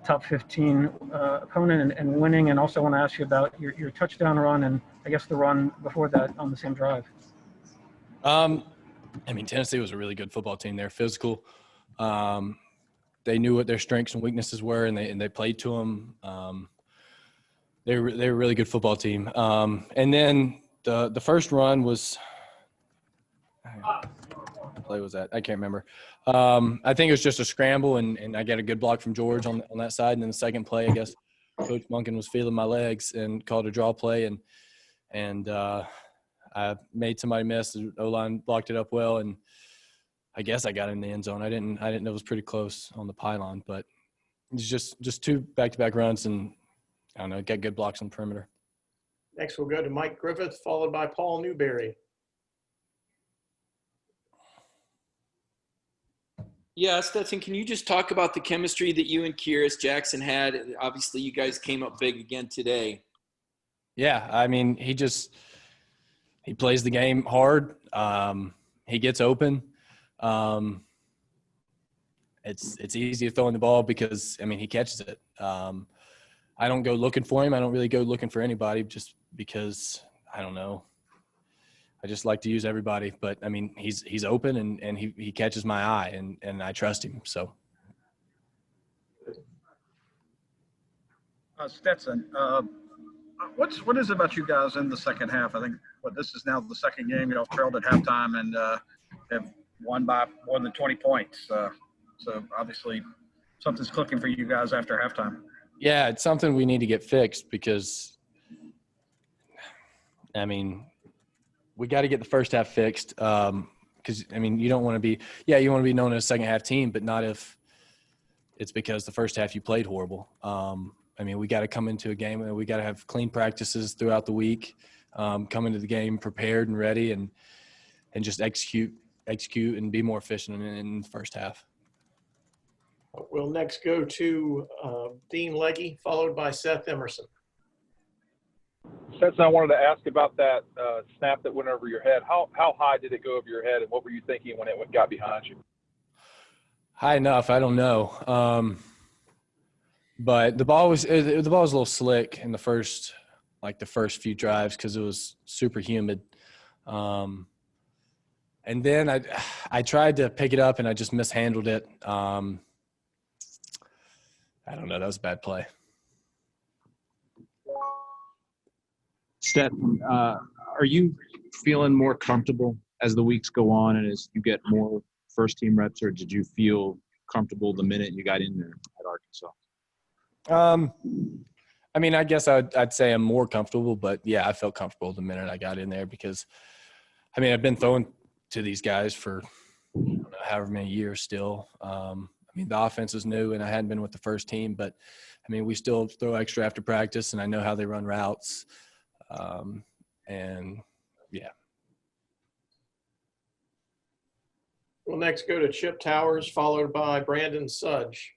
top 15 opponent and winning. And also want to ask you about your touchdown run and I guess the run before that on the same drive. I mean, Tennessee was a really good football team. They're physical. They knew what their strengths and weaknesses were, and they played to them. They're a really good football team. And then the first run was what play was that? I can't remember. I think it was just a scramble, and I got a good block from George on that side. And then the second play, I guess Coach Munkin was feeling my legs and called a draw play, and I made somebody miss. The O-line blocked it up well, and I guess I got in the end zone. I didn't know it was pretty close on the pylon, but it's just two back-to-back runs, and I don't know, got good blocks on the perimeter. Next, we'll go to Mike Griffith, followed by Paul Newberry. Yeah, Stetson, can you just talk about the chemistry that you and Kyrus Jackson had? Obviously, you guys came up big again today. Yeah, I mean, he plays the game hard. He gets open. It's easy to throw in the ball because, I mean, he catches it. I don't go looking for him. I don't really go looking for anybody just because, I don't know. I just like to use everybody. But, I mean, he's open and he catches my eye, and I trust him. So. Stetson, what is it about you guys in the second half? I think this is now the second game y'all trailed at halftime and have won by more than 20 points. So obviously something's clicking for you guys after halftime. Yeah, it's something we need to get fixed because, I mean, we got to get the first half fixed because, I mean, you don't want to be – yeah, you want to be known as a second-half team, but not if it's because the first half you played horrible. I mean, we got to come into a game and we got to have clean practices throughout the week, come into the game prepared and ready and just execute and be more efficient in the first half. We'll next go to Dean Legge, followed by Seth Emerson. Stetson, I wanted to ask about that snap that went over your head. How high did it go over your head, and what were you thinking when it got behind you? High enough, I don't know. But the ball was a little slick in the first few drives because it was super humid. And then I tried to pick it up and I just mishandled it. I don't know. That was a bad play. Stetson, are you feeling more comfortable as the weeks go on and as you get more first-team reps, or did you feel comfortable the minute you got in there at Arkansas? I mean, I guess I'd say I'm more comfortable, but yeah, I felt comfortable the minute I got in there because, I mean, I've been throwing to these guys for I don't know, however many years still. I mean, the offense is new and I hadn't been with the first team, but I mean, we still throw extra after practice and I know how they run routes. And yeah. We'll next go to Chip Towers, followed by Brandon Sudge.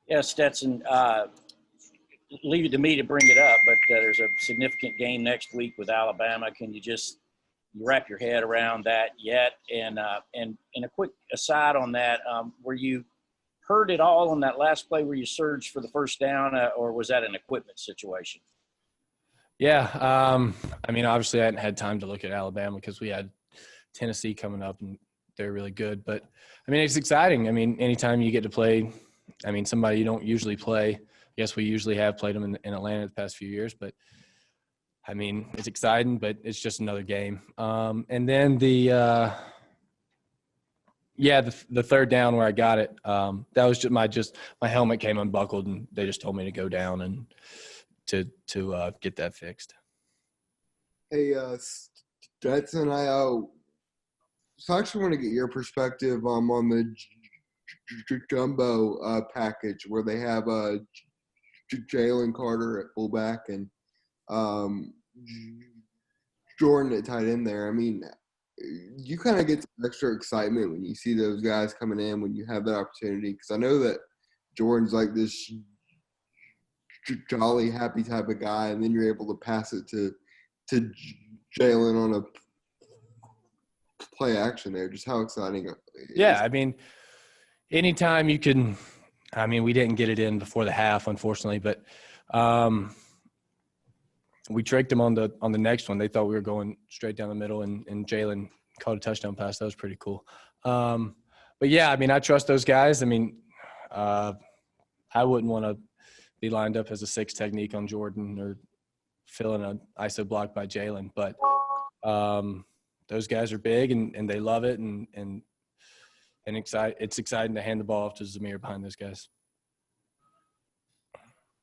Yeah, Stetson, leave it to me to bring it up, but there's a significant game next week with Alabama. Can you just wrap your head around that yet? And a quick aside on that, were you hurt at all on that last play where you surged for the first down, or was that an equipment situation? Yeah, I mean, obviously I hadn't had time to look at Alabama because we had Tennessee coming up and they're really good. But, I mean, it's exciting. I mean, anytime you get to play – I mean, somebody you don't usually play. I guess we usually have played them in Atlanta the past few years, but I mean, it's exciting, but it's just another game. And then the third down where I got it, that was just my helmet came unbuckled and they just told me to go down and to get that fixed. Hey, Stetson, I actually want to get your perspective on the jumbo package where they have Jalen Carter at fullback and Jordan at tight end there. I mean, you kind of get some extra excitement when you see those guys coming in when you have that opportunity, because I know that Jordan's like this jolly, happy type of guy, and then you're able to pass it to Jalen on a play action there. Just how exciting. Yeah, I mean – anytime you can I mean, we didn't get it in before the half, unfortunately, but we tricked them on the next one. They thought we were going straight down the middle, and Jalen caught a touchdown pass. That was pretty cool. But yeah, I mean, I trust those guys. I mean, I wouldn't want to be lined up as a 6 technique on Jordan or filling an ISO block by Jalen, but those guys are big and they love it, and it's exciting to hand the ball off to Zamir behind those guys.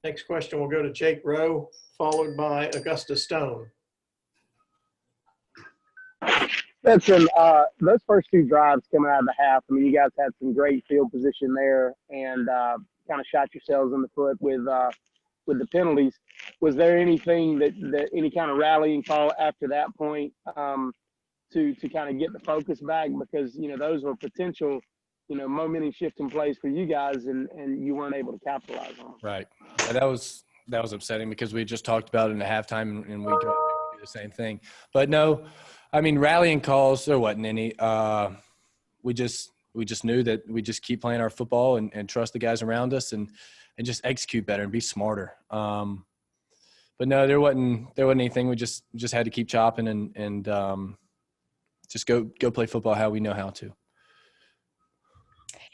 Next question will go to Jake Rowe, followed by Augusta Stone. Stetson, those first 2 drives coming out of the half, I mean, you guys had some great field position there and kind of shot yourselves in the foot with the penalties. Was there anything that any kind of rallying call after that point to kind of get the focus back? Because, you know, those were potential, you know, momentum shifting plays for you guys and you weren't able to capitalize on them. Right. Yeah, that was upsetting because we just talked about it in the halftime and we do the same thing. But no, I mean, rallying calls, there wasn't any. We just knew that we just keep playing our football and trust the guys around us and just execute better and be smarter. But no, there wasn't anything. We just had to keep chopping and just go play football how we know how to.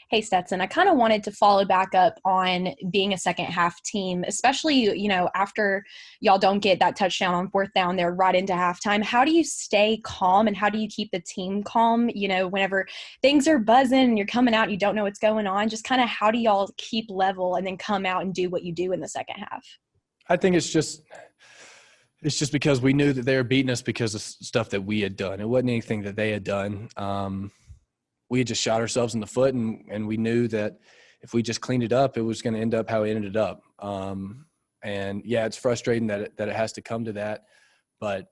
Hey, Stetson, I kind of wanted to follow back up on being a second half team, especially, you know, after y'all don't get that touchdown on 4th down there right into halftime. How do you stay calm and how do you keep the team calm, you know, whenever things are buzzing and you're coming out, you don't know what's going on? Just kind of how do y'all keep level and then come out and do what you do in the second half? I think it's just because we knew that they were beating us because of stuff that we had done. It wasn't anything that they had done. We had just shot ourselves in the foot, and we knew that if we just cleaned it up, it was going to end up how it ended up. And yeah, it's frustrating that it has to come to that, but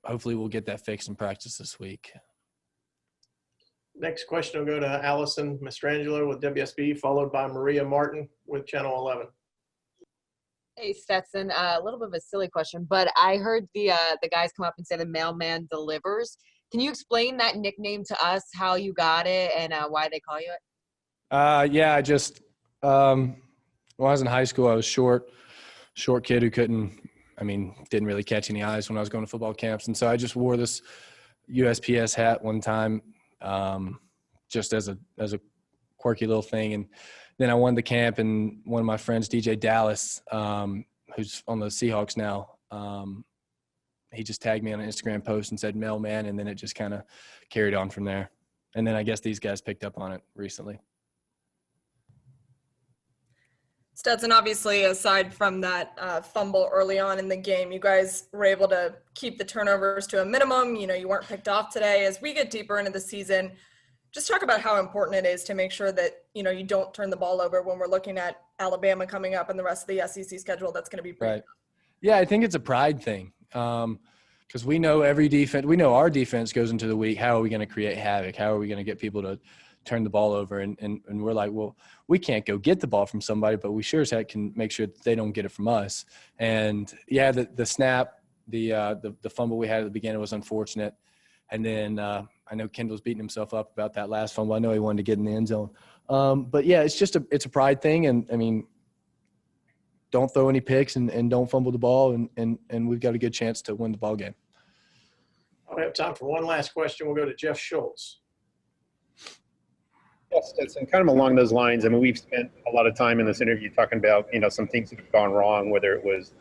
hopefully we'll get that fixed in practice this week. Next question will go to Allison Mastrangelo with WSB, followed by Maria Martin with Channel 11. Hey, Stetson, a little bit of a silly question, but I heard the guys come up and say the mailman delivers. Can you explain that nickname to us, how you got it and why they call you it? Yeah, I just when I was in high school, I was short kid who didn't really catch any eyes when I was going to football camps. And so I just wore this USPS hat one time just as a quirky little thing. And then I won the camp, and one of my friends, DJ Dallas, who's on the Seahawks now, he just tagged me on an Instagram post and said Mailman, and then it just kind of carried on from there. And then I guess these guys picked up on it recently. Stetson, obviously, aside from that fumble early on in the game, you guys were able to keep the turnovers to a minimum. You know, you weren't picked off today. As we get deeper into the season, just talk about how important it is to make sure that, you know, you don't turn the ball over when we're looking at Alabama coming up and the rest of the SEC schedule. That's going to be pretty right. Yeah, I think it's a pride thing. Because we know our defense goes into the week. How are we going to create havoc? How are we going to get people to turn the ball over? And we're like, well, we can't go get the ball from somebody, but we sure as heck can make sure that they don't get it from us. And yeah, the snap, the fumble we had at the beginning was unfortunate. And then I know Kendall's beating himself up about that last fumble. I know he wanted to get in the end zone. But yeah, it's a pride thing. And I mean, don't throw any picks and don't fumble the ball, and we've got a good chance to win the ball game. We have time for one last question. We'll go to Jeff Schultz. Yes, Stetson, kind of along those lines. I mean, we've spent a lot of time in this interview talking about, you know, some things that have gone wrong, whether it was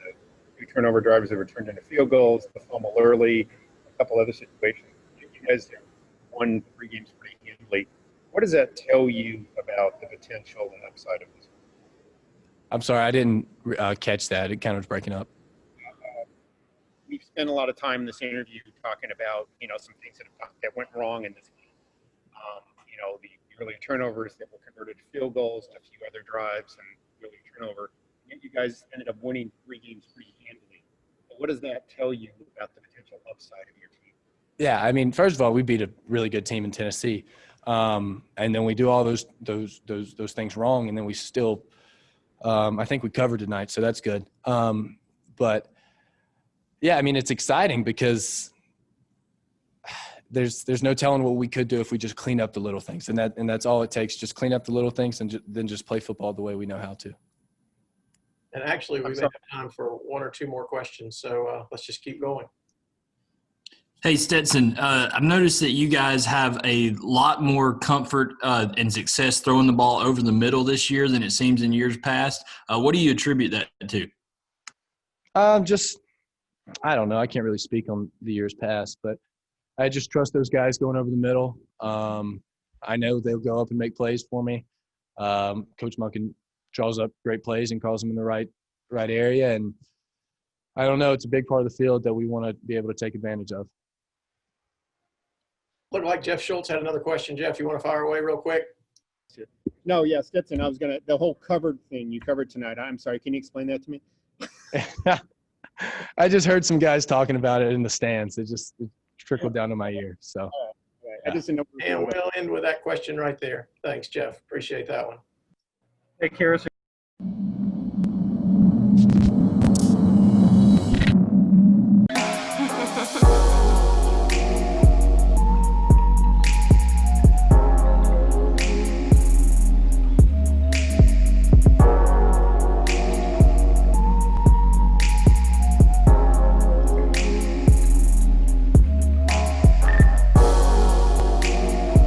the 2 turnover drivers that were turned into field goals, the fumble early, a couple other situations. You guys have won 3 games pretty handily. What does that tell you about the potential and upside of this? I'm sorry, I didn't catch that. It kind of was breaking up. We've spent a lot of time in this interview talking about, you know, some things that went wrong in this game. You know, the early turnovers that were converted to field goals, and a few other drives and early turnover. You guys ended up winning 3 games pretty handily. But what does that tell you about the potential upside of your team? Yeah, I mean, first of all, we beat a really good team in Tennessee, and then we do all those things wrong, and then we still. I think we covered tonight, so that's good. But, yeah, I mean, it's exciting because there's no telling what we could do if we just clean up the little things, and that's all it takes. Just clean up the little things, and then just play football the way we know how to. And actually, we may have time for one or two more questions, so let's just keep going. Hey, Stetson, I've noticed that you guys have a lot more comfort and success throwing the ball over the middle this year than it seems in years past. What do you attribute that to? I don't know. I can't really speak on the years past, but I just trust those guys going over the middle. I know they'll go up and make plays for me. Coach Monken draws up great plays and calls them in the right area. And I don't know. It's a big part of the field that we want to be able to take advantage of. Looked like Jeff Schultz had another question. Jeff, you want to fire away real quick? No, yeah, Stetson, the whole covered thing you covered tonight. I'm sorry. Can you explain that to me? I just heard some guys talking about it in the stands. It trickled down to my ear. So, All right. I just didn't know. And we'll end with that question right there. Thanks, Jeff. Appreciate that one. Hey, Karis,